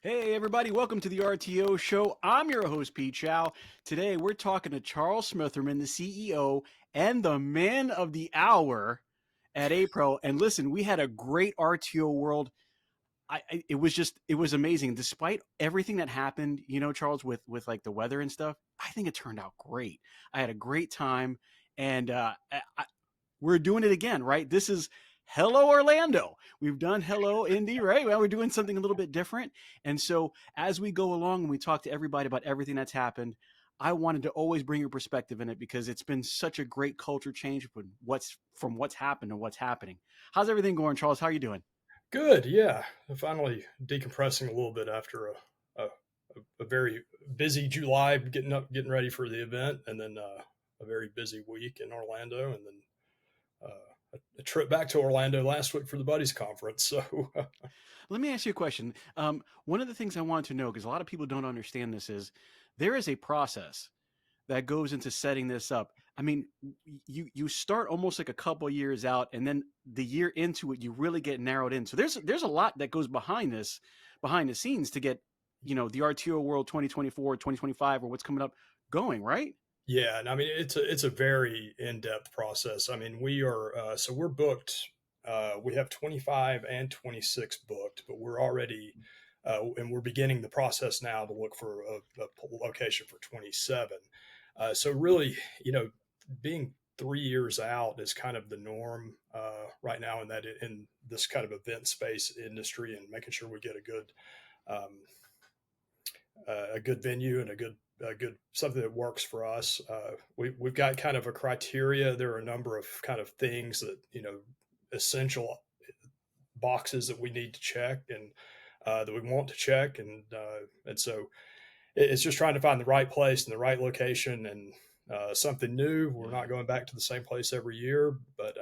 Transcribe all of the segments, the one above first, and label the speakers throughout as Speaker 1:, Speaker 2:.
Speaker 1: Hey, everybody, welcome to the RTO Show. I'm your host, Pete Shau. Today, we're talking to Charles Smitherman, the CEO and the man of the hour at APRO. And listen, we had a great RTO World. It was amazing. Despite everything that happened, Charles, with like the weather and stuff, I think it turned out great. I had a great time. And we're doing it again, right? This is Hello Orlando. We've done Hello Indy, right? Well, we're doing something a little bit different. And so as we go along and we talk to everybody about everything that's happened, I wanted to always bring your perspective in it because it's been such a great culture change from what's happened to what's happening. How's everything going, Charles? How are you doing?
Speaker 2: Good, yeah. Finally decompressing a little bit after a, a very busy July, getting up, getting ready for the event, and then a very busy week in Orlando, and then a trip back to Orlando last week for the Buddies Conference. So,
Speaker 1: Let me ask you a question. One of the things I wanted to know, because a lot of people don't understand this, is there is a process that goes into setting this up. I mean, you start almost like a couple years out, and then the year into it, you really get narrowed in. So there's a lot that goes behind this, behind the scenes to get the RTO World 2024, 2025, or what's coming up going, right?
Speaker 2: yeah, and I mean it's a very in depth process. I mean we are so we're booked. We have 25 and 26 booked, but we're already and we're beginning the process now to look for a location for 27. So really, being 3 years out is kind of the norm right now in this kind of event space industry, and making sure we get um, a good venue and a good something that works for us. We've got kind of a criteria. There are a number of kind of things that essential boxes that we need to check and that we want to check, and so it's just trying to find the right place and the right location and something new. We're
Speaker 1: Yeah.
Speaker 2: not going back to the same place every year, but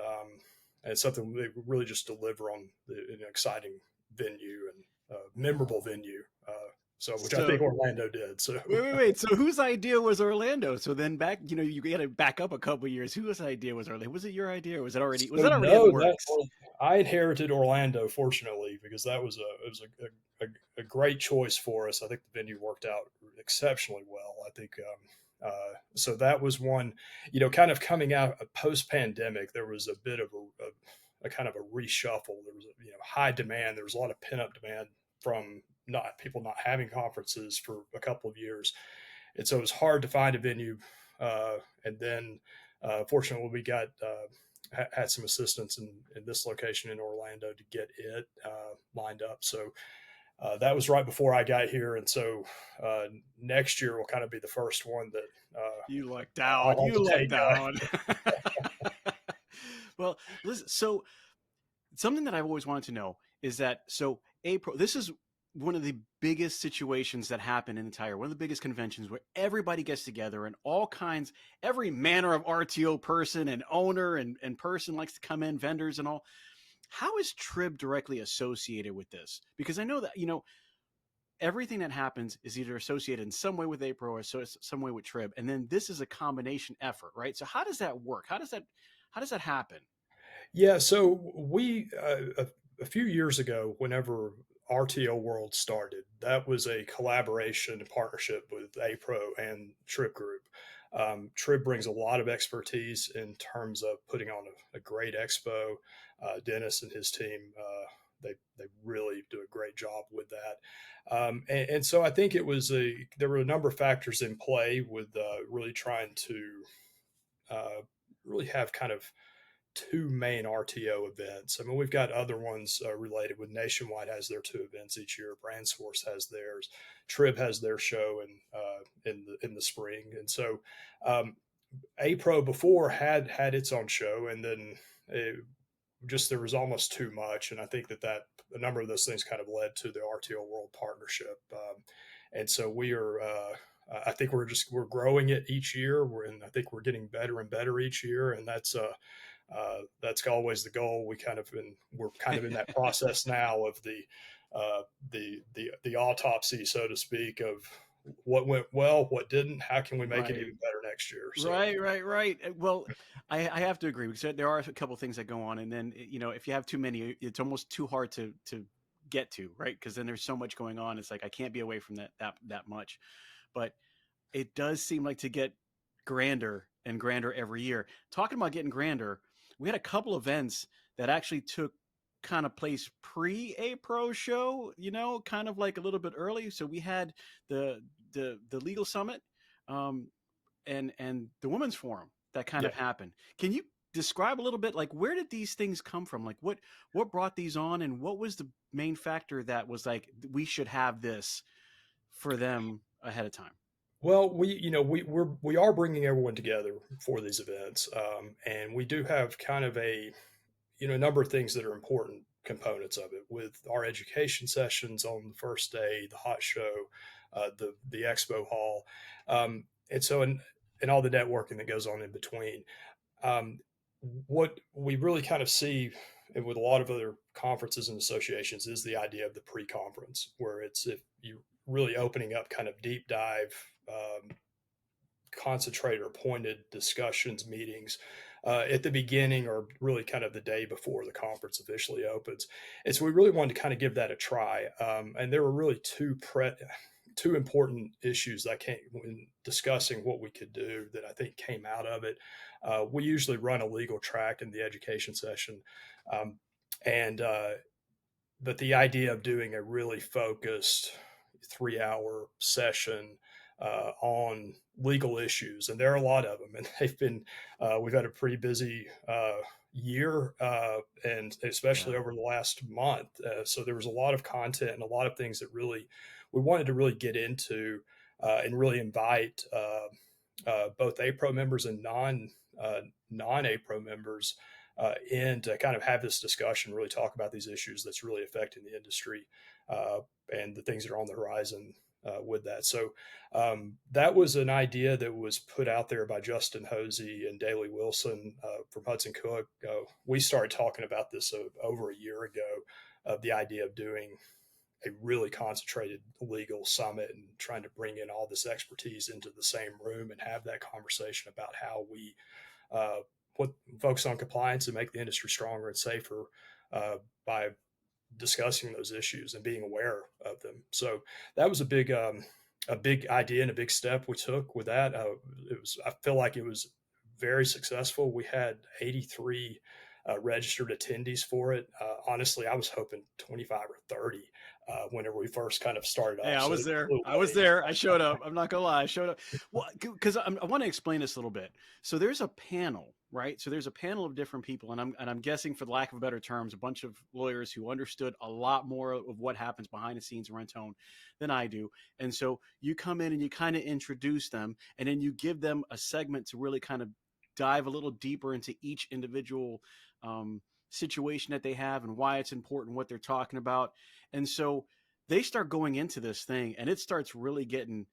Speaker 2: it's something we really just deliver on an exciting venue and memorable venue. So, which I think
Speaker 1: So
Speaker 2: Orlando did. So,
Speaker 1: wait. So whose idea was Orlando? So then back, you got to back up a couple years. Whose idea was Orlando? Was it your idea, or was
Speaker 2: so
Speaker 1: that already in the
Speaker 2: no, that
Speaker 1: works?
Speaker 2: I inherited Orlando, fortunately, because it was a great choice for us. I think the venue worked out exceptionally well. I think so. That was one, kind of coming out post pandemic. There was a bit of a kind of a reshuffle. There was high demand. There was a lot of pent up demand from not people not having conferences for a couple of years, and so it was hard to find a venue. And then, fortunately, we got had some assistance in this location in Orlando to get it lined up. So that was right before I got here, and so next year will kind of be the first one that
Speaker 1: You lucked out.
Speaker 2: I'll have
Speaker 1: You
Speaker 2: to
Speaker 1: lucked
Speaker 2: take.
Speaker 1: out. Well, listen. So something that I've always wanted to know is that April. This is one of the biggest situations that happen in the entire one of the biggest conventions where everybody gets together and all kinds, every manner of RTO person and owner and person likes to come in, vendors and all. How is TRIB directly associated with this? Because I know that everything that happens is either associated in some way with APRO or some way with TRIB, and then this is a combination effort, right? So how does that work? How does that happen?
Speaker 2: Yeah, so we a few years ago, whenever RTO World started, that was a collaboration and partnership with APRO and TRIB Group. TRIB brings a lot of expertise in terms of putting on a great expo. Dennis and his team, they really do a great job with that. And so I think there were a number of factors in play with really trying to uh, really have kind of two main RTO events. I mean, we've got other ones related with Nationwide has their two events each year. Brand Source has theirs. TRIB has their show in the spring, and so APRO before had its own show, and then just there was almost too much, and I think that a number of those things kind of led to the RTO World partnership, and so we are. I think we're growing it each year. I think we're getting better and better each year, and that's always the goal. We're kind of in that process now of the autopsy, so to speak, of what went well, what didn't, how can we make it
Speaker 1: Right.
Speaker 2: even better next year. So
Speaker 1: Right. Well, I have to agree because there are a couple things that go on, and then if you have too many, it's almost too hard to get to, right? Because then there's so much going on. It's like I can't be away from that much. But it does seem like to get grander and grander every year. Talking about getting grander, we had a couple events that actually took kind of place pre APRO show, kind of like a little bit early. So we had the the legal summit, um, and the women's forum that kind
Speaker 2: Yeah.
Speaker 1: of happened. Can you describe a little bit, like, where did these things come from? Like what brought these on, and what was the main factor that was like we should have this for them ahead of time?
Speaker 2: Well, we are bringing everyone together for these events, and we do have kind of a number of things that are important components of it. With our education sessions on the first day, the hot show, the expo hall, and all the networking that goes on in between. Um, what we really kind of see with a lot of other conferences and associations is the idea of the pre-conference, where it's if you really opening up kind of deep dive, concentrator pointed discussions, meetings at the beginning or really kind of the day before the conference officially opens. And so we really wanted to kind of give that a try. And there were really two important issues that came when discussing what we could do that I think came out of it. We usually run a legal track in the education session. Um, and But the idea of doing a really focused 3 hour session on legal issues, and there are a lot of them, and we've had a pretty busy year, and especially
Speaker 1: Yeah.
Speaker 2: over the last month. So there was a lot of content and a lot of things that really we wanted to really get into and really invite both APRO members and non APRO members in to kind of have this discussion, really talk about these issues that's really affecting the industry uh, and the things that are on the horizon with that. So that was an idea that was put out there by Justin Hosey and Daley Wilson from Hudson Cook. We started talking about this over a year ago, of the idea of doing a really concentrated legal summit and trying to bring in all this expertise into the same room and have that conversation about how we uh, focus on compliance and make the industry stronger and safer by discussing those issues and being aware of them. So that was a big idea and a big step we took with that. I feel like it was very successful. We had 83 registered attendees for it. Honestly, I was hoping 25 or 30 whenever we first kind of started
Speaker 1: Hey,
Speaker 2: off.
Speaker 1: I
Speaker 2: So
Speaker 1: was
Speaker 2: it
Speaker 1: there.
Speaker 2: flew
Speaker 1: I was
Speaker 2: away.
Speaker 1: there. I showed up. I'm not gonna lie. I showed up. Well, because I want to explain this a little bit. So there's a panel, right? So there's a panel of different people, and I'm guessing, for the lack of better terms, a bunch of lawyers who understood a lot more of what happens behind the scenes in rent own than I do. And so you come in and you kind of introduce them, and then you give them a segment to really kind of dive a little deeper into each individual situation that they have and why it's important, what they're talking about. And so they start going into this thing, and it starts really getting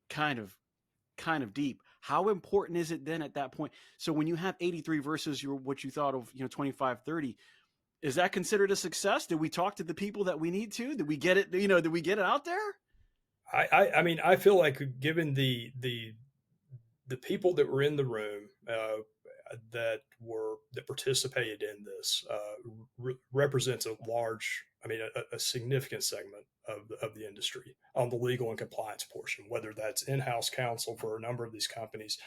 Speaker 1: kind of deep. How important is it then at that point? So when you have 83 versus what you thought of, 25, 30, is that considered a success? Did we talk to the people that we need to? Did we get it, did we get it out there?
Speaker 2: I mean, I feel like given the people that were in the room that participated in this represents a large, I mean, a significant segment of the industry on the legal and compliance portion, whether that's in-house counsel for a number of these companies,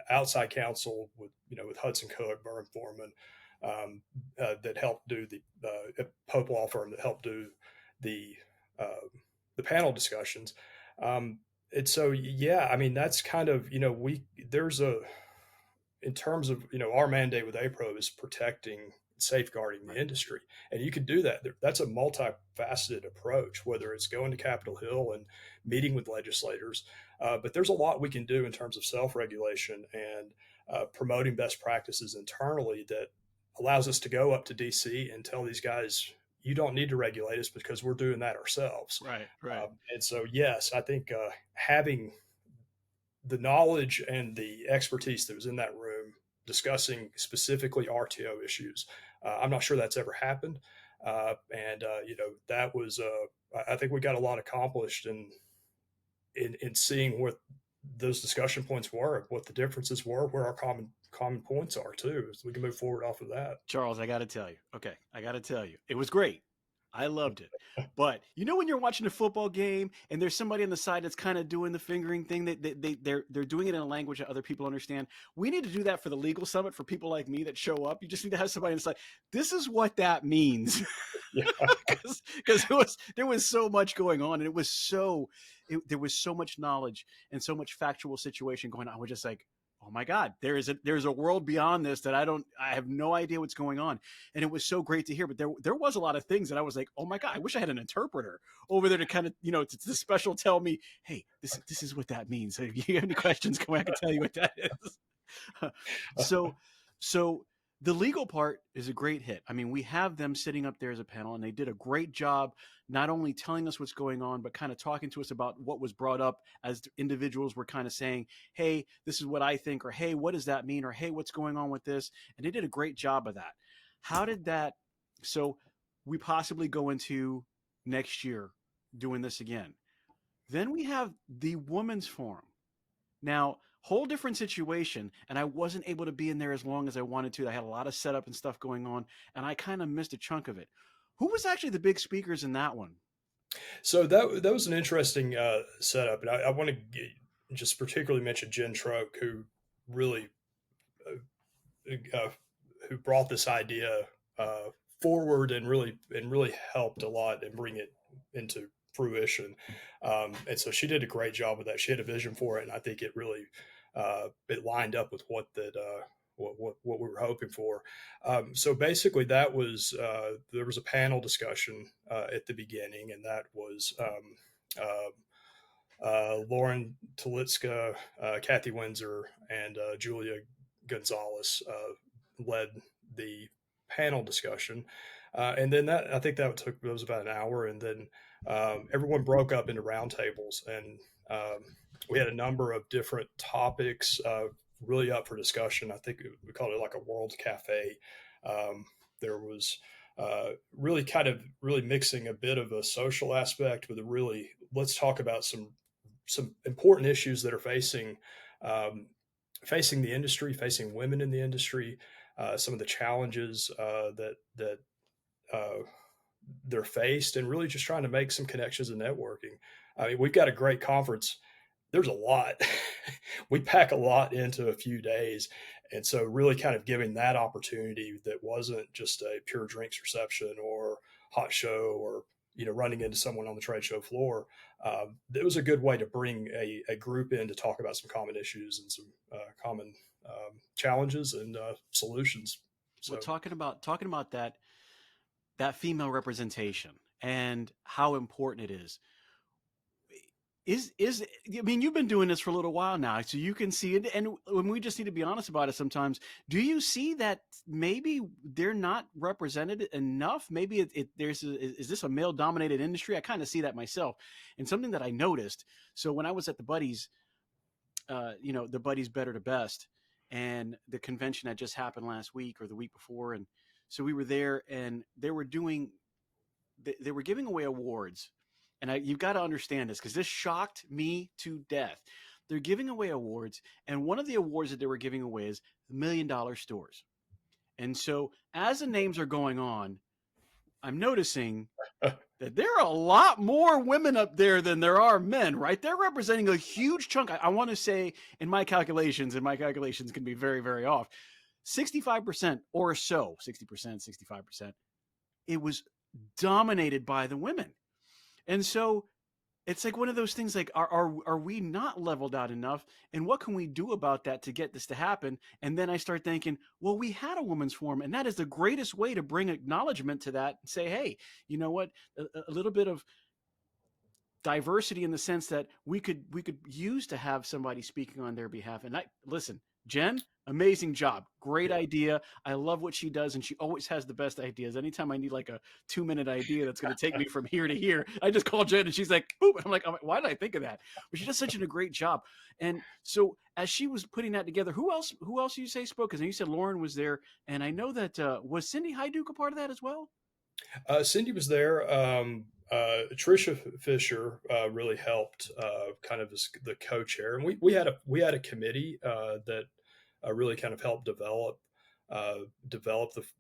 Speaker 2: outside counsel with Hudson Cook, Burn Foreman, that helped do Pope Law Firm that helped do the the panel discussions. And so, yeah, I mean, that's kind of, there's in terms of, our mandate with APRO is protecting, safeguarding the
Speaker 1: Right.
Speaker 2: industry. And you can do that. That's a multifaceted approach, whether it's going to Capitol Hill and meeting with legislators. But there's a lot we can do in terms of self-regulation and promoting best practices internally that allows us to go up to DC and tell these guys, you don't need to regulate us because we're doing that ourselves.
Speaker 1: Right. Right.
Speaker 2: And so, yes, I think having the knowledge and the expertise that was in that room discussing specifically RTO issues, I'm not sure that's ever happened. That was, I think we got a lot accomplished in seeing what those discussion points were, what the differences were, where our common points are too, so we can move forward off of that.
Speaker 1: Charles, I got to tell you. Okay. I got to tell you. It was great. I loved it. But you know when you're watching a football game and there's somebody on the side that's kind of doing the fingering thing, they're doing it in a language that other people understand. We need to do that for the legal summit for people like me that show up. You just need to have somebody that's like, this is what that means.
Speaker 2: Yeah.
Speaker 1: Because there was so much going on, and there was so much knowledge and so much factual situation going on. I was just like, oh my God, there's a world beyond this that I have no idea what's going on. And it was so great to hear. But there was a lot of things that I was like, oh my God, I wish I had an interpreter over there to kind of, to special tell me, hey, this is what that means. So if you have any questions, come on, I can tell you what that is. so so the legal part is a great hit. I mean, we have them sitting up there as a panel, and they did a great job not only telling us what's going on, but kind of talking to us about what was brought up as individuals were kind of saying, hey, this is what I think, or hey, what does that mean, or hey, what's going on with this? And they did a great job of that. How did that? So we possibly go into next year doing this again. Then we have the Women's Forum. Now, whole different situation, and I wasn't able to be in there as long as I wanted to. I had a lot of setup and stuff going on, and I kind of missed a chunk of it. Who was actually the big speakers in that one?
Speaker 2: So that was an interesting setup, and I want to just particularly mention Jen Troke, who really uh, who brought this idea uh, forward and really helped a lot and bring it into fruition. And so she did a great job with that. She had a vision for it, and I think it really it lined up with what we were hoping for. So basically, that was there was a panel discussion at the beginning, and that was Lauren Talitska, Kathy Windsor, and Julia Gonzalez led the panel discussion. And then I think that was about an hour. And then everyone broke up into roundtables. And we had a number of different topics really up for discussion. I think we called it like a world cafe. There was really mixing a bit of a social aspect with a really, let's talk about some important issues that are um, facing the industry, facing women in the industry, some of the challenges that uh, they're faced, and really just trying to make some connections and networking. I mean, we've got a great conference. There's a lot. We pack a lot into a few days. And so really kind of giving that opportunity that wasn't just a pure drinks reception or hot show or, running into someone on the trade show floor. It was a good way to bring a group in to talk about some common issues and some common challenges and solutions.
Speaker 1: Well,
Speaker 2: So
Speaker 1: talking about that female representation and how important it is I mean, you've been doing this for a little while now, so you can see it, and when we just need to be honest about it sometimes. Do you see that maybe they're not represented enough? Maybe is this a male dominated industry? I kind of see that myself, and something that I noticed. So when I was at the Buddies, the Buddies Better to Best, and the convention that just happened last week or the week before, and so we were there, and they were giving away awards. And you've got to understand this because this shocked me to death. They're giving away awards, and one of the awards that they were giving away is $1 million stores. And so as the names are going on, I'm noticing that there are a lot more women up there than there are men, right? They're representing a huge chunk. I want to say in my calculations, and my calculations can be very, very off, 65% or so, 60%, 65%, it was dominated by the women. And so it's like one of those things like, are we not leveled out enough? And what can we do about that to get this to happen? And then I start thinking, well, we had a women's forum, and that is the greatest way to bring acknowledgement to that and say, hey, you know what? A little bit of diversity in the sense that we could use to have somebody speaking on their behalf. And listen, Jen, amazing job, great
Speaker 2: yeah.
Speaker 1: idea. I love what she does, and she always has the best ideas. Anytime I need like a 2-minute idea that's going to take me from here to here, I just call Jen, and she's like, boop. I'm like, why did I think of that? But she does such a great job. And so as she was putting that together, who else you say spoke? Because you said Lauren was there, and I know that was Cindy Hyduke a part of that as well?
Speaker 2: Cindy was there. Tricia Fisher really helped, kind of as the co-chair, and we had a committee that really kind of helped develop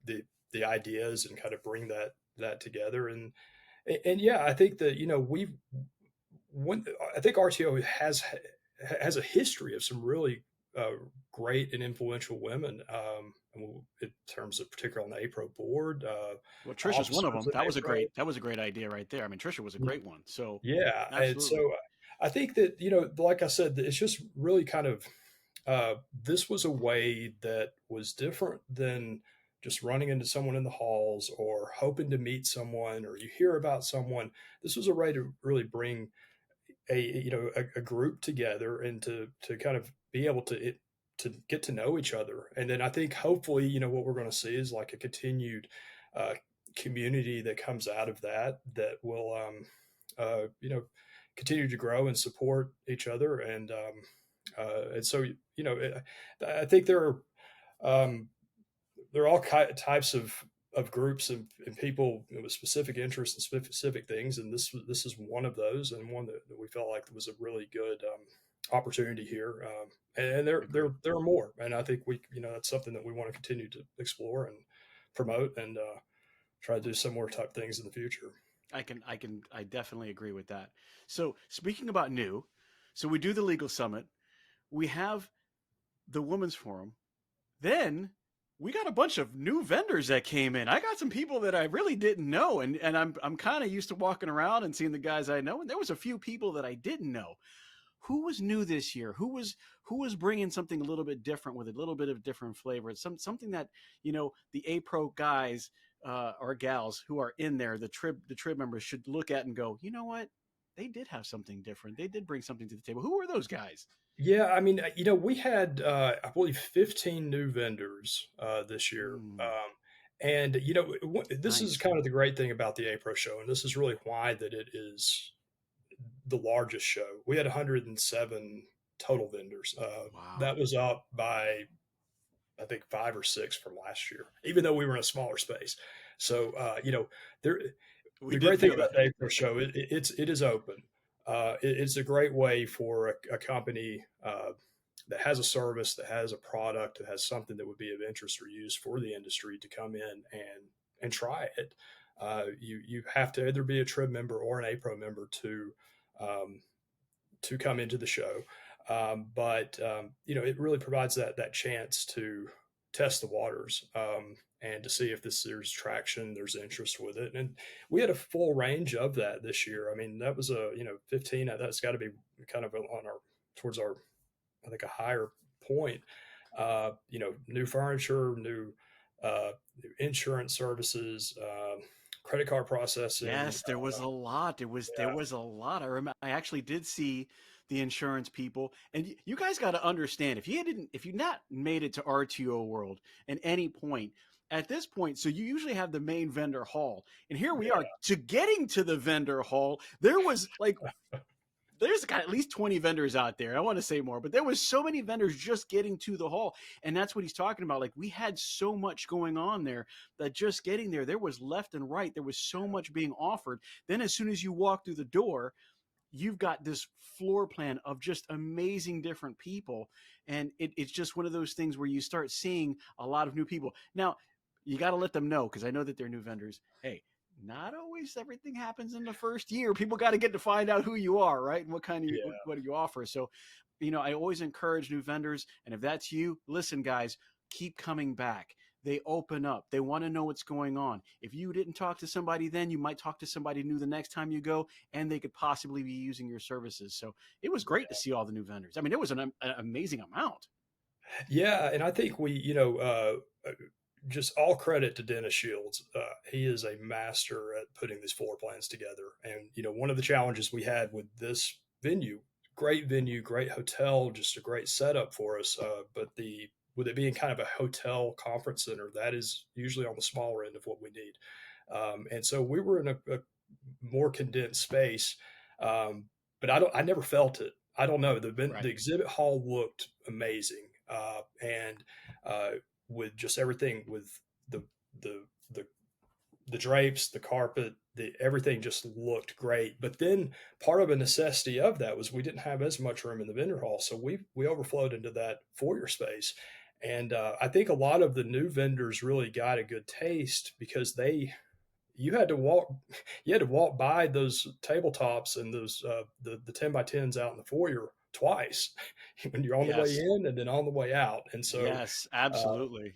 Speaker 2: the ideas and kind of bring that together. And yeah, I think that, when I think RTO has a history of some really great and influential women, in terms of particularly on the APRO board,
Speaker 1: Well, Trisha's one of
Speaker 2: officers
Speaker 1: them.
Speaker 2: at APRO.
Speaker 1: That was a great idea right there. I mean, Trisha was a great one. So,
Speaker 2: Yeah, and so
Speaker 1: absolutely.
Speaker 2: I think that, like I said, it's just really kind of, this was a way that was different than just running into someone in the halls or hoping to meet someone or you hear about someone. This was a way to really bring a group together and to kind of be able to get to know each other. And then I think hopefully, what we're going to see is like a continued uh, community that comes out of that will continue to grow and support each other. And so, I think um, there are all types of groups and people with specific interests and specific things, and this is one of those, and one that we felt like was a really good opportunity here. And
Speaker 1: I agree.
Speaker 2: there are more, and I think that's something that we want to continue to explore and promote, and try to do similar type things in the future.
Speaker 1: I definitely agree with that. So, speaking about new, so we do the legal summit, we have the women's forum, then we got a bunch of new vendors that came in. I got some people that I really didn't know, and I'm kind of used to walking around and seeing the guys I know, and there was a few people that I didn't know. Who was new this year? Who was bringing something a little bit different with a little bit of different flavor? Something that the APRO guys or gals who are in there, the TRIB members should look at and go, you know what? They did have something different. They did bring something to the table. Who were those guys?
Speaker 2: Yeah, I mean, we had, I believe, 15 new vendors this year.
Speaker 1: Mm,
Speaker 2: And, this is
Speaker 1: nice.
Speaker 2: kind of the great thing about the APRO show. And this is really why that it is the largest show. We had 107 total vendors.
Speaker 1: Wow.
Speaker 2: That was up by, I think, five or six from last year, even though we were in a smaller space. So, there,
Speaker 1: We
Speaker 2: the
Speaker 1: did
Speaker 2: great thing
Speaker 1: feel
Speaker 2: about
Speaker 1: that.
Speaker 2: the APRO show, it is open. It's a great way for a company that has a service, that has a product, that has something that would be of interest or use for the industry to come in and try it. You have to either be a TRIB member or an APRO member um, to come into the show. But it really provides that chance to test the waters, and to see if there's traction, there's interest with it. And we had a full range of that this year. I mean, that was 15. That's got to be kind of on our towards our, I think, a higher point. New furniture, new insurance services, credit card processing.
Speaker 1: Yes, there was a lot. There was a lot. I actually did see the insurance people, and you guys got to understand if you not made it to RTO World at any point at this point, so you usually have the main vendor hall, and here we are to getting to the vendor hall. There was like there's got at least 20 vendors out there. I want to say more, but there was so many vendors just getting to the hall. And that's what he's talking about. Like we had so much going on there that just getting there was left and right. There was so much being offered. Then as soon as you walk through the door, you've got this floor plan of just amazing different people. And it's just one of those things where you start seeing a lot of new people. Now, you got to let them know because I know that they're new vendors. Hey, not always everything happens in the first year. People got to get to find out who you are, right? And what kind of
Speaker 2: Yeah.
Speaker 1: what do you offer? So, I always encourage new vendors, and if that's you, listen, guys, keep coming back. They open up. They want to know what's going on. If you didn't talk to somebody then, you might talk to somebody new the next time you go, and they could possibly be using your services. So it was great to see all the new vendors. I mean, it was an amazing amount.
Speaker 2: Yeah, and I think just all credit to Dennis Shields. He is a master at putting these floor plans together. And one of the challenges we had with this venue, great hotel, just a great setup for us. But the with it being kind of a hotel conference center, that is usually on the smaller end of what we need. And so we were in a more condensed space, um, but I never felt it. I don't know.
Speaker 1: Right.
Speaker 2: The exhibit hall looked amazing, and uh, with just everything with the the the the drapes, the carpet, the everything just looked great. But then part of a necessity of that was we didn't have as much room in the vendor hall, so we overflowed into that foyer space. And I think a lot of the new vendors really got a good taste because you had to walk you had to walk by those tabletops and those the 10 by 10s out in the foyer twice when you're on the way
Speaker 1: Yes.
Speaker 2: in and then on the way out. And so
Speaker 1: Yes,
Speaker 2: uh,
Speaker 1: absolutely.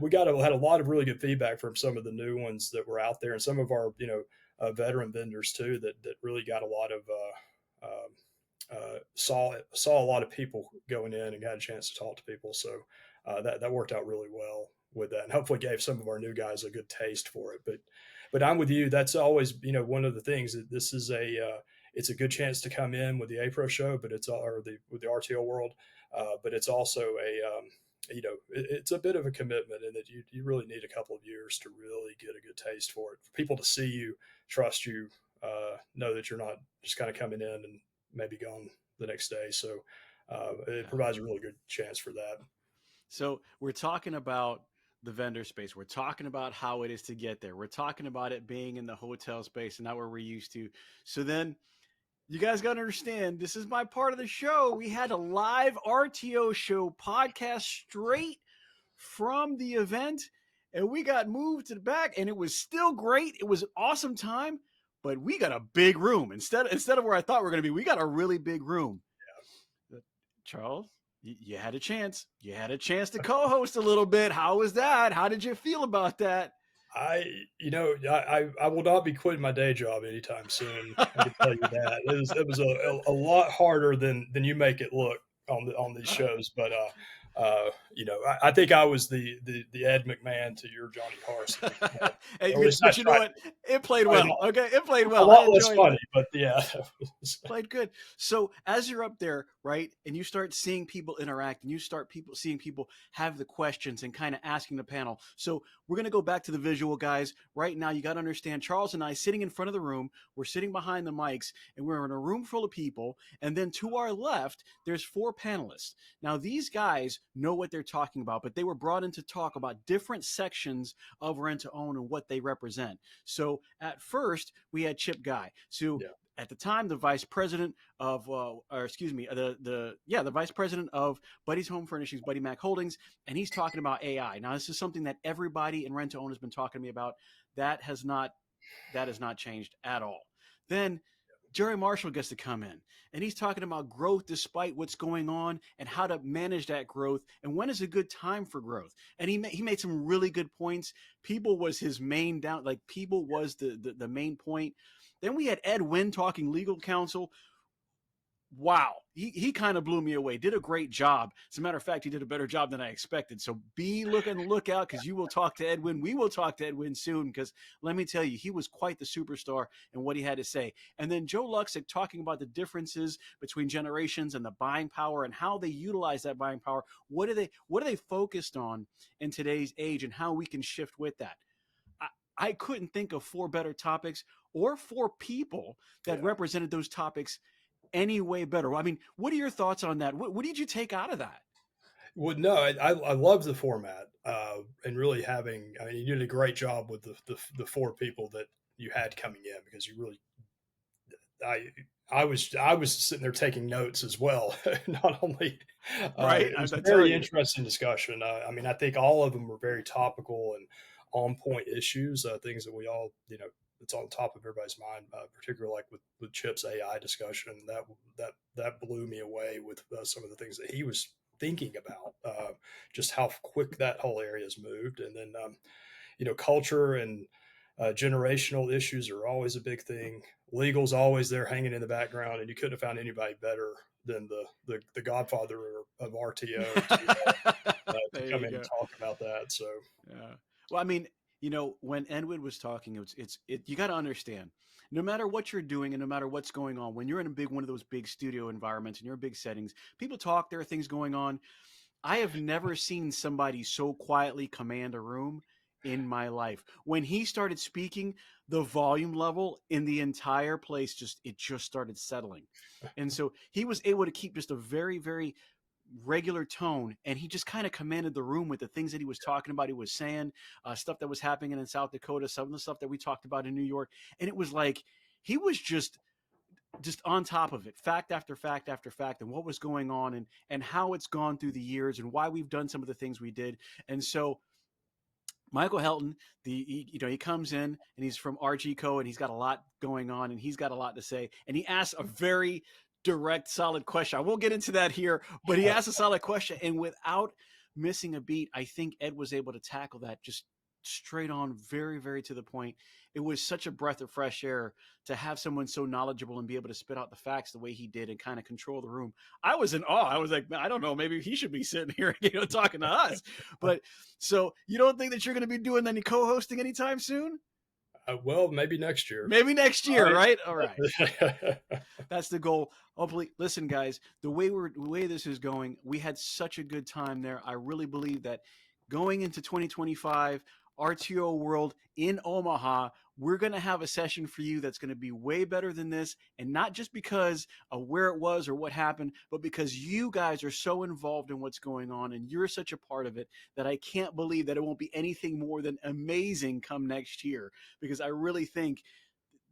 Speaker 2: we had a lot of really good feedback from some of the new ones that were out there, and some of our veteran vendors too that really got a lot of saw a lot of people going in and got a chance to talk to people. So that worked out really well with that, and hopefully gave some of our new guys a good taste for it. But I'm with you. That's always one of the things that this is it's a good chance to come in with the APRO show, but it's or the with the RTO World, but it's also it's a bit of a commitment in that you really need a couple of years to really get a good taste for it. For people to see you, trust you, know that you're not just kind of coming in and maybe gone the next day. So it
Speaker 1: Yeah.
Speaker 2: provides a really good chance for that.
Speaker 1: So we're talking about the vendor space. We're talking about how it is to get there. We're talking about it being in the hotel space and not where we're used to. So then you guys got to understand, this is my part of the show. We had a live RTO show podcast straight from the event, and we got moved to the back, and it was still great. It was an awesome time, but we got a big room instead of where I thought we were going to be. We got a really big room. Charles, you had a chance. You had a chance to co-host a little bit. How was that? How did you feel about that?
Speaker 2: I will not be quitting my day job anytime soon. I can tell you that it was a lot harder than you make it look on these shows. But I think I was the Ed McMahon to your Johnny Carson.
Speaker 1: Hey,
Speaker 2: Or at least I
Speaker 1: but you know what? It played
Speaker 2: tried
Speaker 1: well. Okay, it played
Speaker 2: a
Speaker 1: well. I
Speaker 2: lot less
Speaker 1: enjoyed
Speaker 2: funny,
Speaker 1: it.
Speaker 2: but yeah.
Speaker 1: Played good. So as you're up there, right, and you start seeing people interact, and you start seeing people have the questions and kind of asking the panel. So we're gonna go back to the visual, guys. Right now, you got to understand, Charles and I sitting in front of the room. We're sitting behind the mics, and we're in a room full of people. And then to our left, there's 4 panelists. Now these guys know what they're talking about, but they were brought in to talk about different sections of rent to own and what they represent. So at first, we had Chip Guy. So
Speaker 2: Yeah.
Speaker 1: at the time, the vice president of, or excuse me, the vice president of Buddy's Home Furnishings, Buddy Mac Holdings, and he's talking about AI. Now, this is something that everybody in rent to own has been talking to me about. That has not changed at all. Then Jerry Marshall gets to come in, and he's talking about growth despite what's going on and how to manage that growth and when is a good time for growth. And he made some really good points. People was his main down, like people was the main point. Then we had Ed Wynn talking legal counsel. Wow, he kind of blew me away. Did a great job. As a matter of fact, he did a better job than I expected. So be looking the lookout because you will talk to Edwin. We will talk to Edwin soon because let me tell you, he was quite the superstar in what he had to say. And then Joe Luxick talking about the differences between generations and the buying power and how they utilize that buying power. What are they focused on in today's age and how we can shift with that? I couldn't think of 4 better topics or 4 people that
Speaker 2: Yeah.
Speaker 1: represented those topics any way better. I mean, what are your thoughts on that? What did you take out of that?
Speaker 2: Well, no, I love the format, and really having. I mean, you did a great job with the 4 people that you had coming in, because you really I I was sitting there taking notes as well. Not only
Speaker 1: Right?
Speaker 2: it was
Speaker 1: I
Speaker 2: a
Speaker 1: tell
Speaker 2: very
Speaker 1: you.
Speaker 2: interesting discussion. I mean, I think all of them were very topical and on point issues, things that we all it's on top of everybody's mind, particularly like with Chip's AI discussion. That blew me away with some of the things that he was thinking about, just how quick that whole area has moved, and then culture and generational issues are always a big thing. Legal's always there hanging in the background, and you couldn't have found anybody better than the godfather of RTO to
Speaker 1: There
Speaker 2: come
Speaker 1: you
Speaker 2: in and
Speaker 1: go.
Speaker 2: talk about that. So
Speaker 1: Yeah. Well, I mean, when Enwood was talking, you got to understand, no matter what you're doing and no matter what's going on, when you're in one of those big studio environments and you're in big settings, people talk. There are things going on. I have never seen somebody so quietly command a room in my life. When he started speaking, the volume level in the entire place just started settling. And so he was able to keep just a very, very regular tone, and he just kind of commanded the room with the things that he was talking about. He was saying stuff that was happening in South Dakota, some of the stuff that we talked about in New York, and it was like he was just on top of it, fact after fact after fact, and what was going on and how it's gone through the years and why we've done some of the things we did. And so Michael Helton, he comes in and he's from RG Co. and he's got a lot going on and he's got a lot to say. And he asks a very direct, solid question. I won't get into that here, but he asked a solid question. And without missing a beat, I think Ed was able to tackle that just straight on, very, very to the point. It was such a breath of fresh air to have someone so knowledgeable and be able to spit out the facts the way he did and kind of control the room. I was in awe. I was like, man, I don't know, maybe he should be sitting here, talking to us. But so you don't think that you're going to be doing any co-hosting anytime soon?
Speaker 2: Well, maybe next year.
Speaker 1: Maybe next year, right? All right.
Speaker 2: Right.
Speaker 1: That's the goal. Hopefully, listen, guys, the way this is going, we had such a good time there. I really believe that going into 2025, RTO World in Omaha, we're going to have a session for you that's going to be way better than this. And not just because of where it was or what happened, but because you guys are so involved in what's going on and you're such a part of it that I can't believe that it won't be anything more than amazing come next year. Because I really think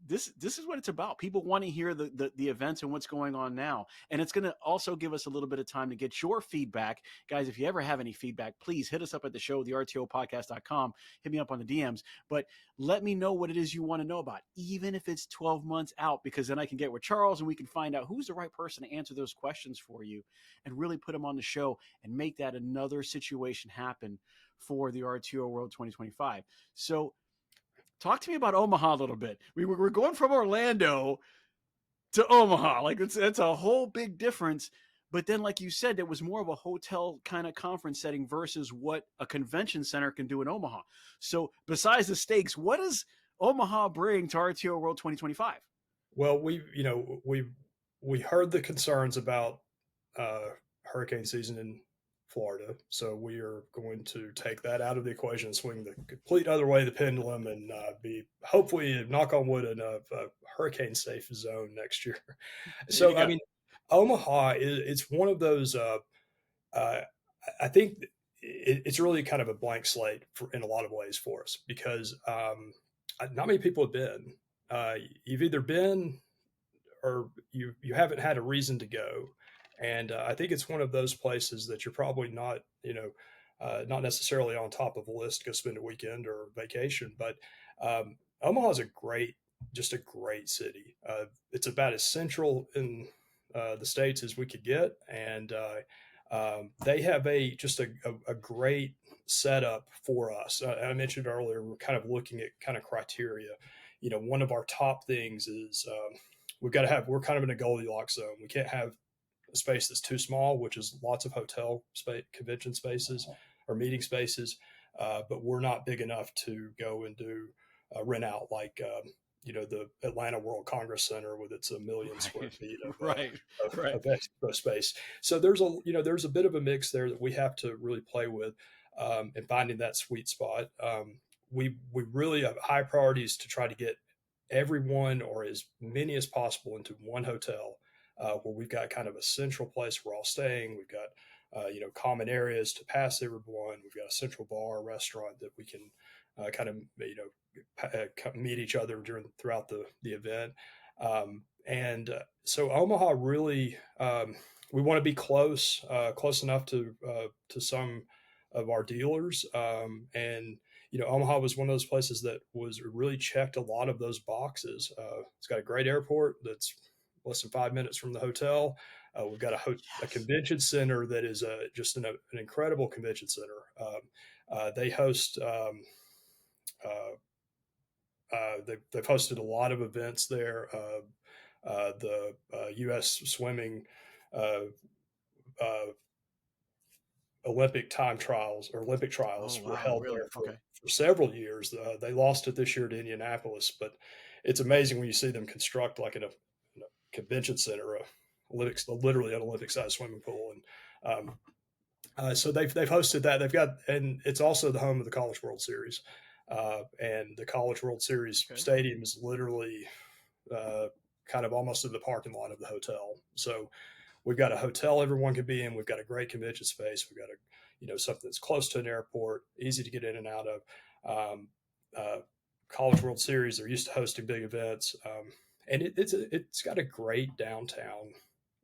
Speaker 1: this is what it's about. People want to hear the events and what's going on now, and it's going to also give us a little bit of time to get your feedback, guys. If you ever have any feedback, please hit us up at the show, the rtopodcast.com. Hit me up on the DMs, but let me know what it is you want to know about, even if it's 12 months out, because then I can get with Charles and we can find out who's the right person to answer those questions for you and really put them on the show and make that another situation happen for the RTO World 2025. So talk to me about Omaha a little bit. We're going from Orlando to Omaha. Like that's a whole big difference. But then, like you said, it was more of a hotel kind of conference setting versus what a convention center can do in Omaha. So besides the stakes, what does Omaha bring to RTO World 2025?
Speaker 2: Well, we heard the concerns about hurricane season in Florida, so we are going to take that out of the equation, swing the complete other way of the pendulum, and be hopefully, knock on wood, in a hurricane safe zone next year. So, I mean, Omaha it's one of those. Uh, I think it's really kind of a blank slate in a lot of ways for us because not many people have been. You've either been or you haven't had a reason to go, and I think it's one of those places that you're probably not not necessarily on top of a list to go spend a weekend or vacation, but Omaha is just a great city. It's about as central in the states as we could get, and they have a great setup for us. I mentioned earlier we're kind of looking at kind of criteria. One of our top things is we're kind of in a Goldilocks zone. We can't have a space that's too small, which is lots of hotel space, convention spaces or meeting spaces, but we're not big enough to go and do rent out like the Atlanta World Congress Center with its 1 million square feet of expo space. So there's a bit of a mix there that we have to really play with in finding that sweet spot. We really have high priorities to try to get everyone or as many as possible into one hotel where we've got kind of a central place we're all staying. We've got common areas to pass everyone. We've got a central bar, restaurant that we can kind of meet each other throughout the event. So Omaha really we want to be close enough to some of our dealers, and Omaha was one of those places that was really checked a lot of those boxes. It's got a great airport that's less than 5 minutes from the hotel. We've got a convention center that is just an incredible convention center. They host. They've hosted a lot of events there. The U.S. swimming Olympic trials were held
Speaker 1: Really?
Speaker 2: there
Speaker 1: Okay.
Speaker 2: for several years. They lost it this year to Indianapolis, but it's amazing when you see them construct like in a convention center, literally an Olympic-sized swimming pool, and so they've hosted that. And it's also the home of the College World Series, and the College World Series stadium is literally kind of almost in the parking lot of the hotel. So we've got a hotel everyone can be in. We've got a great convention space. We've got something that's close to an airport, easy to get in and out of. College World Series, they're used to hosting big events, and it's got a great downtown,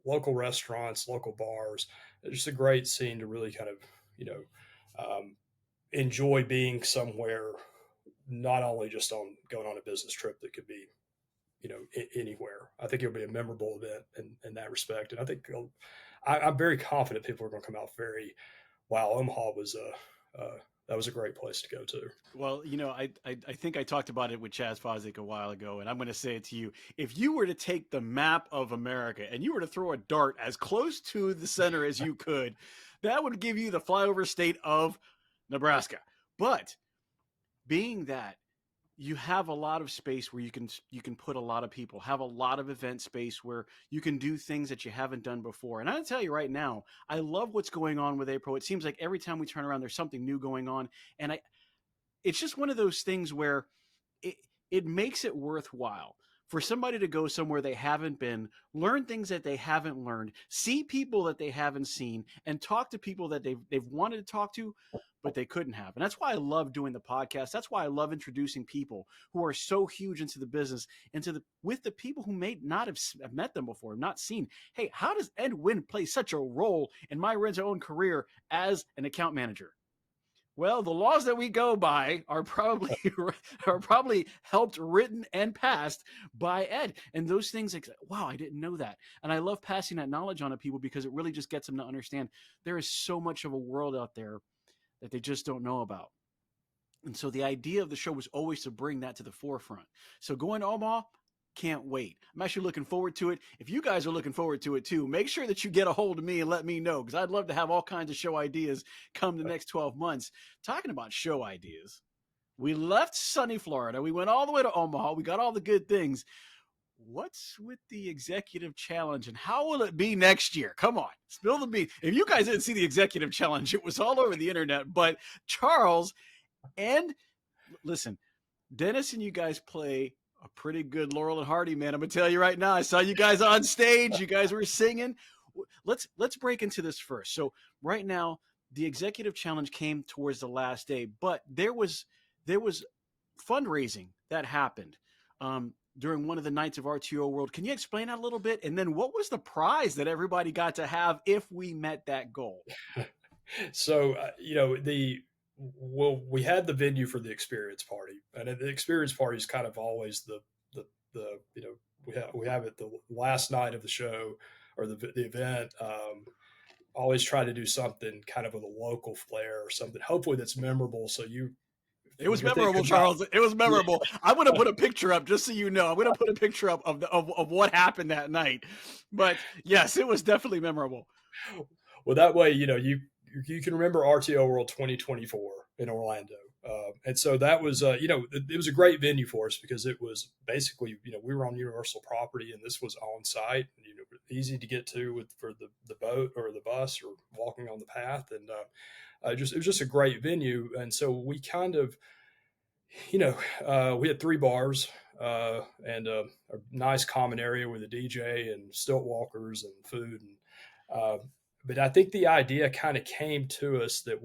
Speaker 2: local restaurants, local bars. It's just a great scene to really kind of enjoy being somewhere, not only just on going on a business trip that could be, anywhere. I think it'll be a memorable event in that respect. And I think I'm very confident people are going to come out very, wow, Omaha was that was a great place to go to.
Speaker 1: Well, I think I talked about it with Chaz Fosdick a while ago, and I'm going to say it to you. If you were to take the map of America and you were to throw a dart as close to the center as you could, that would give you the flyover state of Nebraska. But being that you have a lot of space where you can put a lot of people, have a lot of event space where you can do things that you haven't done before. And I'll tell you right now, I love what's going on with APRO. It seems like every time we turn around, there's something new going on, and it's just one of those things where it it makes it worthwhile for somebody to go somewhere they haven't been, learn things that they haven't learned, see people that they haven't seen, and talk to people that they've wanted to talk to, but they couldn't have. And that's why I love doing the podcast. That's why I love introducing people who are so huge into the business, into the with the people who may not have met them before, not seen. Hey, how does Ed Wynn play such a role in my rent own career as an account manager? Well, the laws that we go by are probably are probably helped written and passed by Ed. And those things like, wow, I didn't know that. And I love passing that knowledge on to people because it really just gets them to understand there is so much of a world out there that they just don't know about. And so the idea of the show was always to bring that to the forefront. So going to Omaha, can't wait. I'm actually looking forward to it. If you guys are looking forward to it too, make sure that you get a hold of me and let me know, because I'd love to have all kinds of show ideas come the next 12 months. Talking about show ideas, we left sunny Florida. We went all the way to Omaha. We got all the good things. What's with the executive challenge and how will it be next year? Come on, spill the beans. If you guys didn't see the executive challenge, it was all over the internet. But Charles and listen, Dennis and you guys play a pretty good Laurel and Hardy, man. I'm gonna tell you right now. I saw you guys on stage. You guys were singing. Let's break into this first. So right now, the executive challenge came towards the last day, but there was fundraising that happened during one of the nights of RTO World. Can you explain that a little bit? And then what was the prize that everybody got to have if we met that goal?
Speaker 2: So we had the venue for the experience party, and the experience party is kind of always the we have it the last night of the show or the event. Always try to do something kind of with a local flair or something, hopefully that's memorable. So
Speaker 1: It
Speaker 2: when
Speaker 1: was
Speaker 2: you're
Speaker 1: memorable,
Speaker 2: thinking about,
Speaker 1: Charles. It was
Speaker 2: yeah,
Speaker 1: memorable. I'm going to put a picture up just so you know. I'm going to put a picture up of what happened that night. But yes, it was definitely memorable.
Speaker 2: well, that way, you can remember RTO World 2024 in Orlando. And so that was, it was a great venue for us because it was basically, we were on Universal property and this was on site, easy to get to for the boat or the bus or walking on the path. And it was just a great venue. And so we kind of, we had three bars and a nice common area with a DJ and stilt walkers and food. But I think the idea kind of came to us that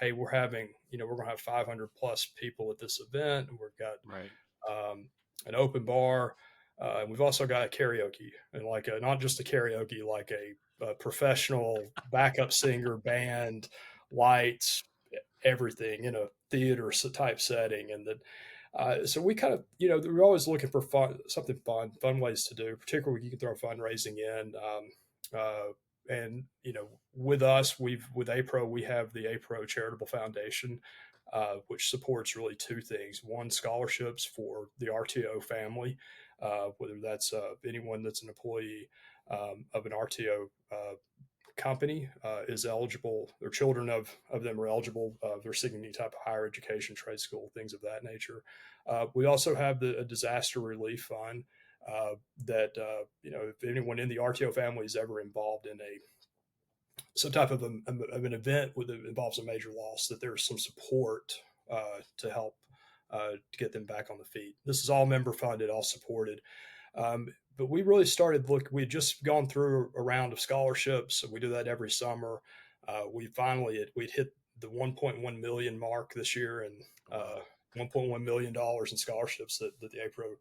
Speaker 2: hey, we're having, we're going to have 500 plus people at this event. And we've got
Speaker 1: Right.
Speaker 2: an open bar. And we've also got a karaoke and not just a karaoke, like a professional backup singer band, lights, everything in a theater type setting. And then, so we kind of, we're always looking for something fun ways to do, particularly when you can throw fundraising in. And with us, with APRO, we have the APRO Charitable Foundation, which supports really two things: one, scholarships for the RTO family, whether that's anyone that's an employee of an RTO company is eligible. Their children of them are eligible. They're seeking any type of higher education, trade school, things of that nature. We also have a disaster relief fund that if anyone in the RTO family is ever involved in some type of an event that involves a major loss, that there's some support to help to get them back on the feet. This is all member funded, all supported. But we really started we had just gone through a round of scholarships. So we do that every summer. We'd hit the 1.1 million mark this year, and $1.1 million in scholarships that the APRO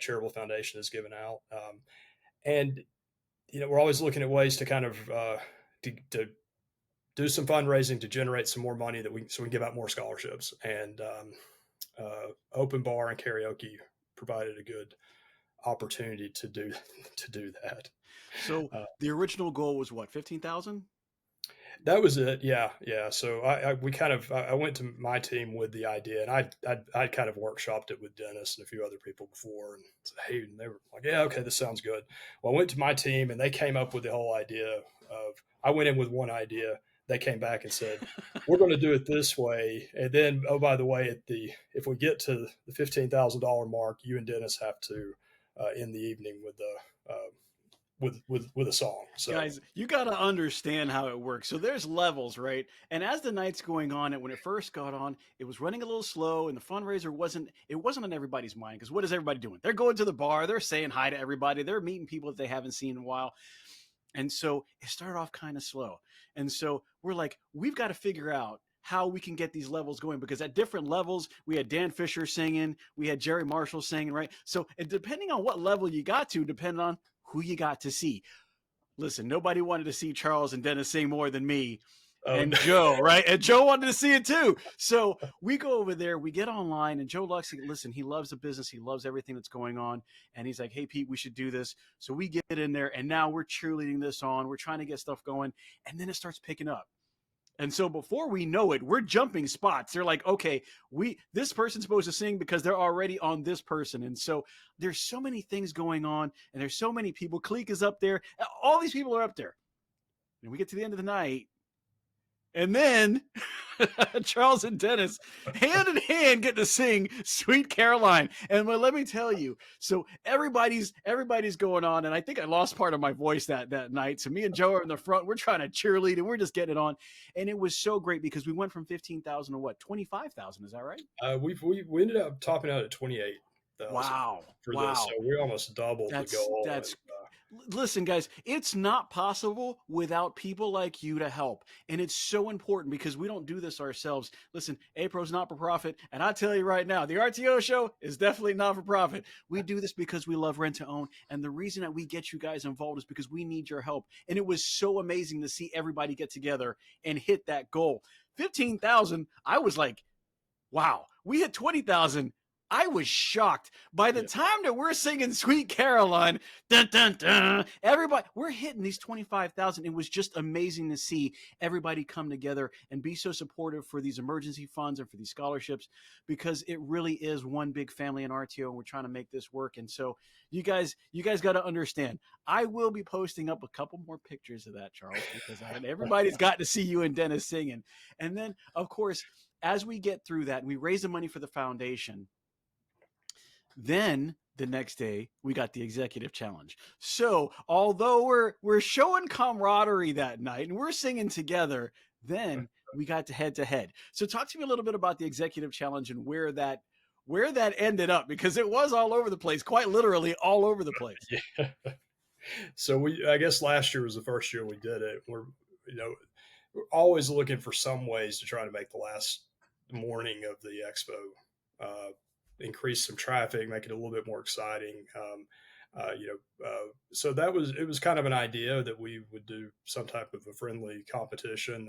Speaker 2: Charitable Foundation has given out. And we're always looking at ways to kind of to do some fundraising to generate some more money so we can give out more scholarships. And open bar and karaoke provided a good opportunity to do that.
Speaker 1: So the original goal was what, 15,000?
Speaker 2: That was it. Yeah, yeah. So I went to my team with the idea, and I kind of workshopped it with Dennis and a few other people before, and said, hey, and they were like, yeah, okay, this sounds good. Well, I went to my team, and they came up with the whole idea of. I went in with one idea. They came back and said, we're going to do it this way, and then oh, by the way, if we get to the $15,000 mark, you and Dennis have to end the evening with the with a song. So
Speaker 1: Guys, you got to understand how it works. So there's levels, right? And as the night's going on, and when it first got on, it was running a little slow, and the fundraiser wasn't on everybody's mind. Because what is everybody doing? They're going to the bar, they're saying hi to everybody, they're meeting people that they haven't seen in a while. And so it started off kind of slow. And so we're like, we've got to figure out how we can get these levels going, because at different levels, we had Dan Fisher singing, we had Jerry Marshall singing, right? So, and depending on what level you got to, depending on who you got to see. Listen, nobody wanted to see Charles and Dennis sing more than me and Joe, right? And Joe wanted to see it too. So we go over there, we get online, and Joe Luxley, listen, he loves the business. He loves everything that's going on. And he's like, hey, Pete, we should do this. So we get in there, and now we're cheerleading this on. We're trying to get stuff going. And then it starts picking up. And so before we know it, we're jumping spots. They're like, okay, this person's supposed to sing because they're already on this person. And so there's so many things going on, and there's so many people. Cleek is up there. All these people are up there. And we get to the end of the night, and then Charles and Dennis, hand in hand, get to sing "Sweet Caroline." And well, let me tell you, so everybody's going on, and I think I lost part of my voice that night. So me and Joe are in the front. We're trying to cheerlead, and we're just getting it on. And it was so great because we went from 15,000 to what, 25,000? Is that right?
Speaker 2: We ended up topping out at 28,000.
Speaker 1: Wow!
Speaker 2: For
Speaker 1: wow!
Speaker 2: This, so we almost doubled the goal.
Speaker 1: That's listen, guys, it's not possible without people like you to help. And it's so important because we don't do this ourselves. Listen, APRO's not for profit. And I tell you right now, the RTO show is definitely not for profit. We do this because we love rent to own. And the reason that we get you guys involved is because we need your help. And it was so amazing to see everybody get together and hit that goal. 15,000, I was like, wow, we hit 20,000. I was shocked. By the time that we're singing Sweet Caroline, dun, dun, dun, everybody, we're hitting these 25,000. It was just amazing to see everybody come together and be so supportive for these emergency funds and for these scholarships, because it really is one big family in RTO, and we're trying to make this work. And so you guys got to understand, I will be posting up a couple more pictures of that, Charles, because everybody's got to see you and Dennis singing. And then, of course, as we get through that and we raise the money for the foundation, then the next day we got the executive challenge. So although we're showing camaraderie that night and we're singing together, then we got to head. So talk to me a little bit about the executive challenge and where that ended up, because it was all over the place, quite literally all over the place.
Speaker 2: Yeah. So I guess last year was the first year we did it. We're always looking for some ways to try to make the last morning of the expo increase some traffic, make it a little bit more exciting. So it was kind of an idea that we would do some type of a friendly competition,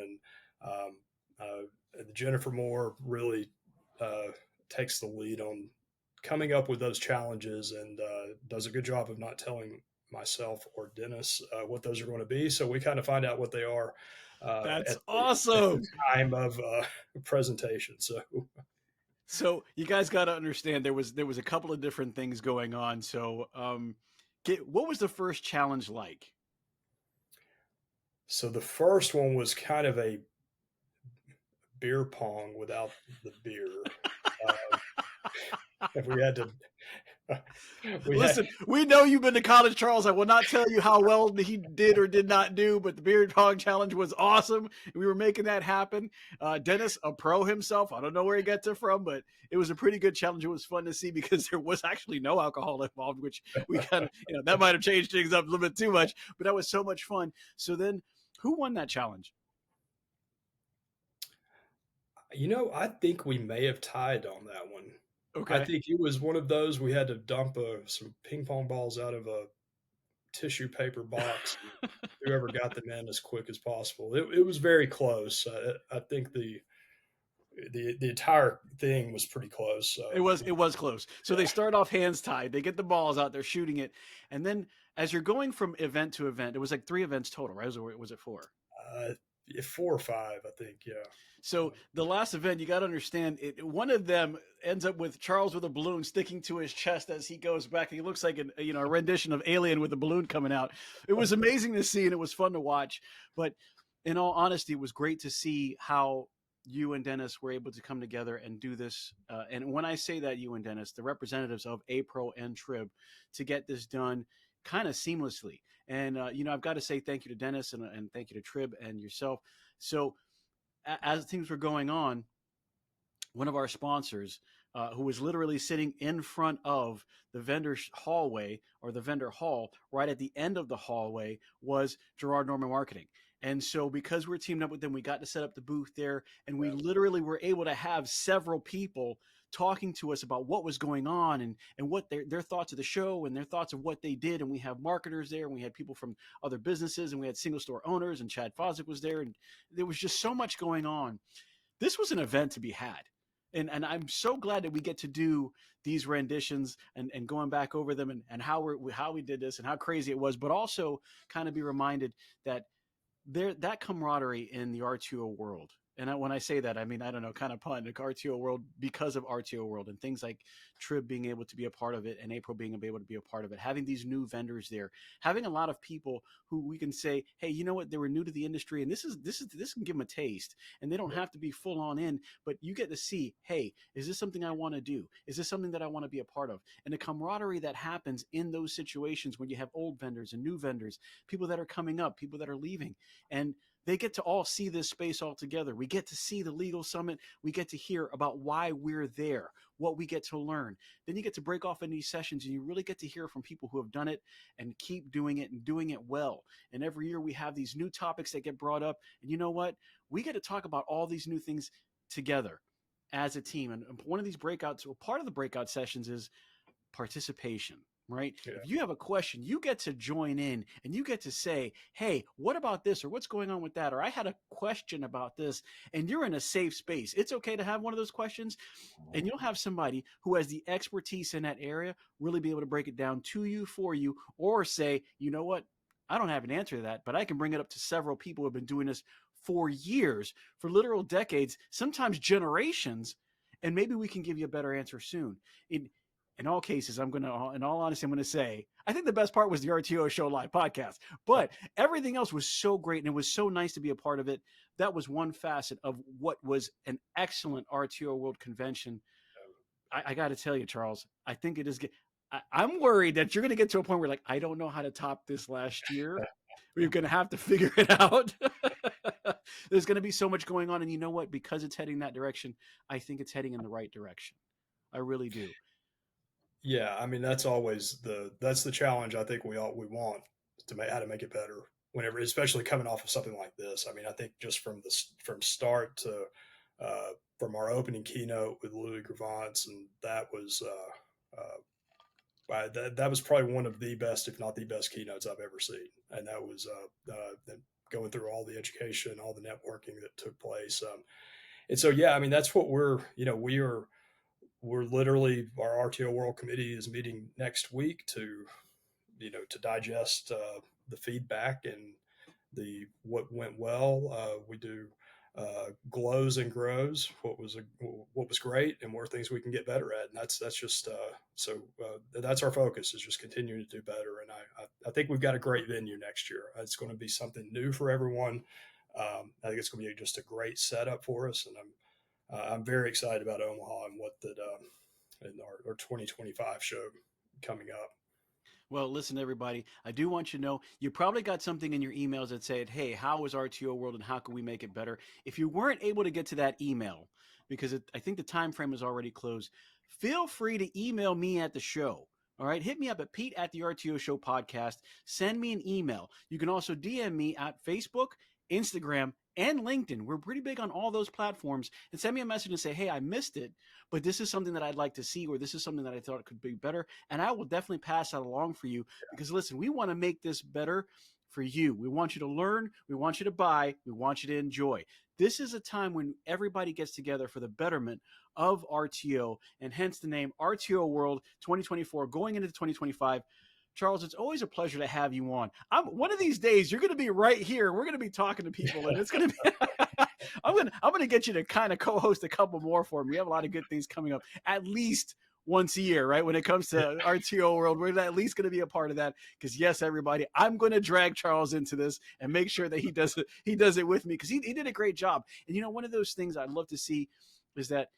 Speaker 2: and Jennifer Moore really takes the lead on coming up with those challenges, and does a good job of not telling myself or Dennis what those are going to be. So we kind of find out what they are.
Speaker 1: That's awesome.
Speaker 2: At the time of presentation.
Speaker 1: So you guys got to understand there was a couple of different things going on. So what was the first challenge like?
Speaker 2: So the first one was kind of a beer pong without the beer. We had to.
Speaker 1: Listen, we know you've been to college, Charles. I will not tell you how well he did or did not do, but the beer pong challenge was awesome. We were making that happen. Dennis, a pro himself. I don't know where he gets it from, but it was a pretty good challenge. It was fun to see because there was actually no alcohol involved, which we kind of, that might have changed things up a little bit too much, but that was so much fun. So then who won that challenge?
Speaker 2: I think we may have tied on that one.
Speaker 1: Okay.
Speaker 2: I think it was one of those we had to dump some ping pong balls out of tissue paper box. Whoever got them in as quick as possible. It was very close. I think the entire thing was pretty close. So
Speaker 1: It was close. So they
Speaker 2: yeah,
Speaker 1: start off hands tied. They get the balls out. They're shooting it, and then as you're going from event to event, it was like 3 events total, right? Was it 4?
Speaker 2: uh, 4 or 5, I think. Yeah.
Speaker 1: So the last event, you got to understand, one of them ends up with Charles with a balloon sticking to his chest as he goes back. He looks like a rendition of Alien with a balloon coming out. It was amazing to see, and it was fun to watch. But in all honesty, it was great to see how you and Dennis were able to come together and do this. And when I say that, you and Dennis, the representatives of APRO and TRIB, to get this done kind of seamlessly. And I've got to say thank you to Dennis and thank you to TRIB and yourself. So as things were going on, one of our sponsors, who was literally sitting in front of the vendor hallway or the vendor hall, right at the end of the hallway, was Gerard Norman Marketing. And so, because we're teamed up with them, we got to set up the booth there, and we literally were able to have several people talking to us about what was going on and what their thoughts of the show and their thoughts of what they did. And we have marketers there, and we had people from other businesses, and we had single store owners, and Chad Fosdick was there, and there was just so much going on. This was an event to be had. And I'm so glad that we get to do these renditions and going back over them and how we did this and how crazy it was, but also kind of be reminded that that camaraderie in the RTO world. And when I say that, I mean, I don't know, kind of pun, like RTO world, because of RTO world and things like TRIB being able to be a part of it and APRO being able to be a part of it, having these new vendors there, having a lot of people who we can say, hey, you know what, they were new to the industry, and this can give them a taste, and they don't have to be full on in, but you get to see, hey, is this something I want to do? Is this something that I want to be a part of? And the camaraderie that happens in those situations when you have old vendors and new vendors, people that are coming up, people that are leaving, and they get to all see this space all together. We get to see the legal summit. We get to hear about why we're there, what we get to learn. Then you get to break off in these sessions and you really get to hear from people who have done it and keep doing it and doing it well. And every year we have these new topics that get brought up. And you know what? We get to talk about all these new things together as a team. And one of these breakouts, well, part of the breakout sessions is participation, right?
Speaker 2: Yeah.
Speaker 1: If you have a question, you get to join in and you get to say, hey, what about this? Or what's going on with that? Or I had a question about this, and you're in a safe space. It's okay to have one of those questions, and you'll have somebody who has the expertise in that area really be able to break it down to you, for you, or say, you know what? I don't have an answer to that, but I can bring it up to several people who have been doing this for years, for literal decades, sometimes generations, and maybe we can give you a better answer soon. In all cases, in all honesty, I'm going to say, I think the best part was the RTO Show live podcast, but everything else was so great and it was so nice to be a part of it. That was one facet of what was an excellent RTO World convention. I got to tell you, Charles, I think it is. I'm worried that you're going to get to a point where, like, I don't know how to top this last year. We're going to have to figure it out. There's going to be so much going on. And you know what? Because it's heading that direction, I think it's heading in the right direction. I really do.
Speaker 2: Yeah, I mean that's the challenge. I think we want to make how to make it better whenever, especially coming off of something like this. I mean, I think just from start to from our opening keynote with Louis Gravance, and that was that was probably one of the best, if not the best, keynotes I've ever seen. And that was going through all the education, all the networking that took place. And so, yeah, I mean, that's what we're literally, our RTO World Committee is meeting next week to digest the feedback and the what went well. We do glows and grows, what was great and more things we can get better at, and that's just that's our focus, is just continuing to do better. And I think we've got a great venue next year. It's going to be something new for everyone. I think it's going to be just a great setup for us, and I'm very excited about Omaha and what that in our 2025 show coming up.
Speaker 1: Well, listen, everybody, I do want you to know you probably got something in your emails that said, hey, how was RTO World and how can we make it better? If you weren't able to get to that email, because I think the time frame is already closed, feel free to email me at the show. All right, hit me up at Pete at the RTO Show podcast. Send me an email. You can also DM me at Facebook Instagram, and LinkedIn. We're pretty big on all those platforms. And send me a message and say, hey, I missed it, but this is something that I'd like to see, or this is something that I thought could be better. And I will definitely pass that along for you, because listen, we want to make this better for you. We want you to learn. We want you to buy. We want you to enjoy. This is a time when everybody gets together for the betterment of RTO, and hence the name RTO World 2024 going into 2025. Charles, it's always a pleasure to have you on. One of these days you're going to be right here. We're going to be talking to people, and it's going to be. I'm going to get you to kind of co-host a couple more for me. We have a lot of good things coming up, at least once a year, right? When it comes to RTO World, we're at least going to be a part of that. Because yes, everybody, I'm going to drag Charles into this and make sure that he does it with me, because he did a great job. And you know, one of those things I'd love to see is that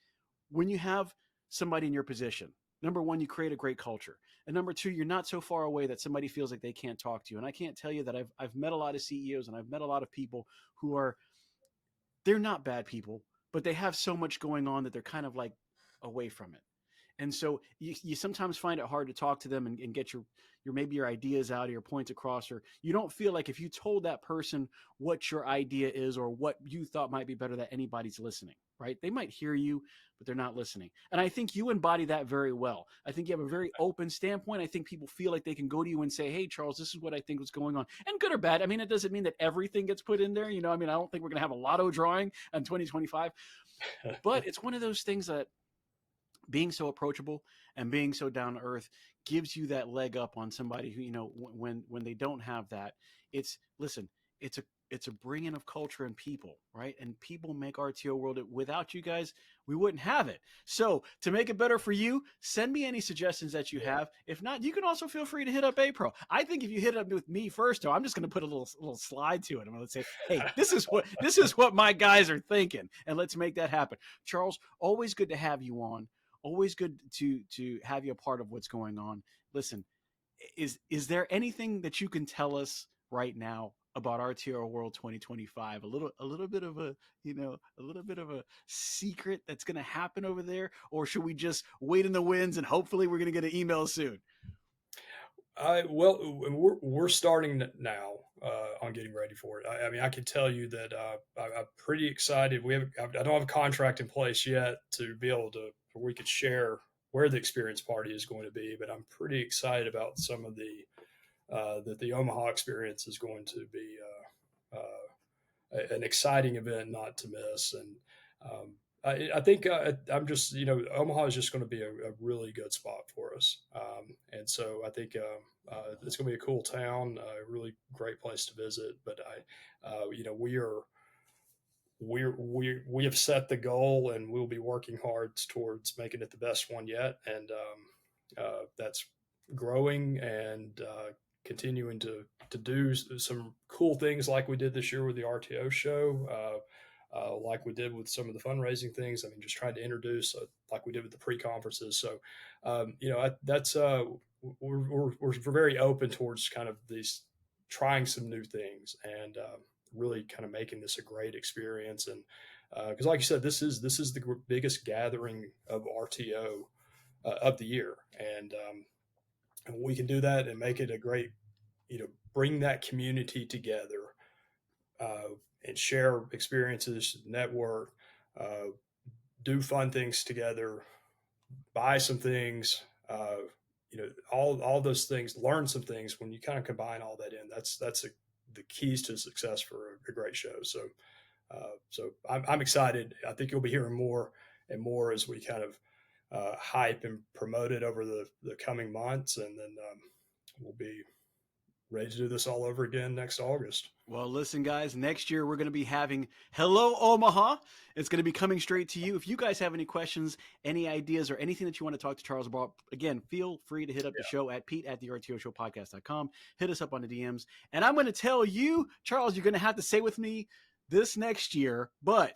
Speaker 1: when you have somebody in your position, number one, you create a great culture. And number two, you're not so far away that somebody feels like they can't talk to you. And I can't tell you that I've met a lot of CEOs, and I've met a lot of people who they're not bad people, but they have so much going on that they're kind of like away from it. And so you sometimes find it hard to talk to them and get your maybe your ideas out, or your points across, or you don't feel like if you told that person what your idea is or what you thought might be better, that anybody's listening, right? They might hear you, but they're not listening. And I think you embody that very well. I think you have a very open standpoint. I think people feel like they can go to you and say, hey, Charles, this is what I think was going on. And good or bad, I mean, it doesn't mean that everything gets put in there. You know, I mean, I don't think we're going to have a lotto drawing in 2025, but it's one of those things that being so approachable and being so down to earth gives you that leg up on somebody who, you know, when they don't have that. It's a bringing of culture and people, right? And people make RTO World. Without you guys, we wouldn't have it. So to make it better for you, send me any suggestions that you have. If not, you can also feel free to hit up APRO. I think if you hit up with me first, though, I'm just going to put a little slide to it. I'm going to say, hey, this is what my guys are thinking, and let's make that happen. Charles, always good to have you on. Always good to have you a part of what's going on. Listen, is there anything that you can tell us right now about RTO World 2025? A little bit of a secret that's going to happen over there, or should we just wait in the winds and hopefully we're going to get an email soon?
Speaker 2: Well, we're starting now on getting ready for it. I mean, I can tell you that I'm pretty excited. I don't have a contract in place yet to be able to, we could share where the experience party is going to be, but I'm pretty excited about some of that the Omaha experience is going to be an exciting event not to miss. And I think I'm just, Omaha is just going to be a really good spot for us. And so I think it's going to be a cool town, a really great place to visit. But we have set the goal, and we'll be working hard towards making it the best one yet. And that's growing and continuing to do some cool things like we did this year with the RTO show, like we did with some of the fundraising things. I mean, just trying to introduce like we did with the pre-conferences. So, that's we're very open towards kind of these trying some new things and really kind of making this a great experience. And because, like you said, this is the biggest gathering of RTO of the year, and we can do that and make it a great, bring that community together and share experiences, network, do fun things together, buy some things, all those things, learn some things. When you kind of combine all that in, that's the keys to success for a great show. So I'm excited. I think you'll be hearing more and more as we kind of hype and promote it over the coming months, and then we'll be ready to do this all over again next August.
Speaker 1: Well, listen, guys, next year we're going to be having Hello Omaha. It's going to be coming straight to you. If you guys have any questions, any ideas, or anything that you want to talk to Charles about, again, feel free to hit up the show at pete@the RTOshowpodcast.com. Hit us up on the DMs. And I'm going to tell you, Charles, you're going to have to stay with me this next year. But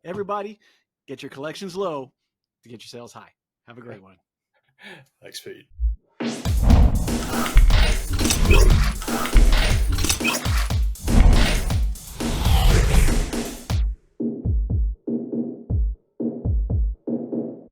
Speaker 1: everybody, get your collections low to get your sales high. Have a great one.
Speaker 2: Thanks, Pete.